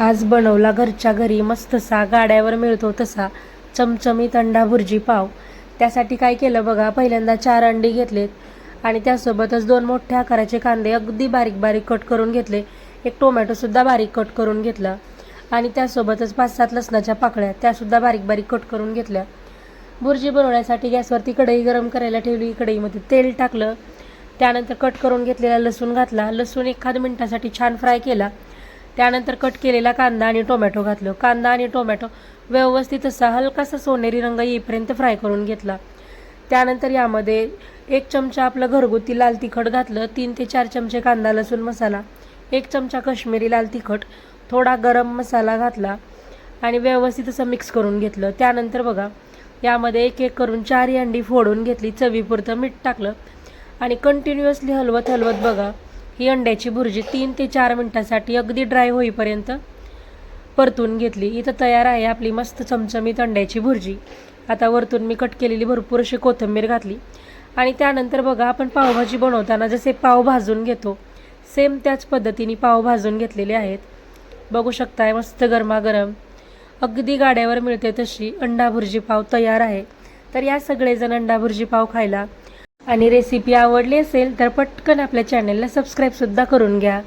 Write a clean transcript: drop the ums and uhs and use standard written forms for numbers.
आज बनवला घरच्या घरी मस्तसा गाड्यावर मिळतो तसा चमचमीत अंडा भुर्जी पाव। त्यासाठी काय केलं बघा, पहिल्यांदा 4 अंडी घेतलेत आणि त्यासोबतच 2 मोठ्या आकाराचे कांदे अगदी बारीक बारीक कट करून घेतले। एक टोमॅटोसुद्धा बारीक कट करून घेतला आणि त्यासोबतच 5-7 लसणाच्या पाकळ्या त्यासुद्धा बारीक बारीक कट करून घेतल्या। भुर्जी बनवण्यासाठी गॅसवरती कढई गरम करायला ठेवली। कढईमध्ये तेल टाकलं, त्यानंतर कट करून घेतलेला लसूण घातला। लसूण 1 मिनिटासाठी छान फ्राय केला। त्यानंतर कट केलेला कांदा आणि टोमॅटो घातलं। कांदा आणि टोमॅटो व्यवस्थित असा हलकासा सोनेरी रंग येईपर्यंत फ्राय करून घेतला। त्यानंतर यामध्ये 1 चमचा आपलं घरगुती लाल तिखट घातलं, 3 ते 4 चमचे कांदा लसूण मसाला, 1 चमचा काश्मीरी लाल तिखट, थोडा गरम मसाला घातला आणि व्यवस्थित असं मिक्स करून घेतलं। त्यानंतर बघा, यामध्ये एक एक करून 4 अंडी फोडून घेतली, चवीपुरतं मीठ टाकलं आणि कंटिन्युअसली हलवत हलवत बघा ही अंड्याची भुर्जी 3 ते 4 मिनिटांसाठी अगदी ड्राय होईपर्यंत परतून घेतली। इथं तयार आहे आपली मस्त चमचमीत अंड्याची भुर्जी। आता वरतून मी कट केलेली भरपूर अशी कोथिंबीर घातली आणि त्यानंतर बघा, आपण पावभाजी बनवताना जसे पाव भाजून घेतो सेम त्याच पद्धतीने पाव भाजून घेतलेले आहेत। बघू शकताय मस्त गरमागरम अगदी गाड्यावर मिळते तशी अंडा भुर्जी पाव तयार आहे। तर या सगळेजण अंडा भुर्जी पाव खायला आणि रेसिपी आवडली असेल तर पटकन आपल्या चॅनलला सबस्क्राईबसुद्धा करून घ्या।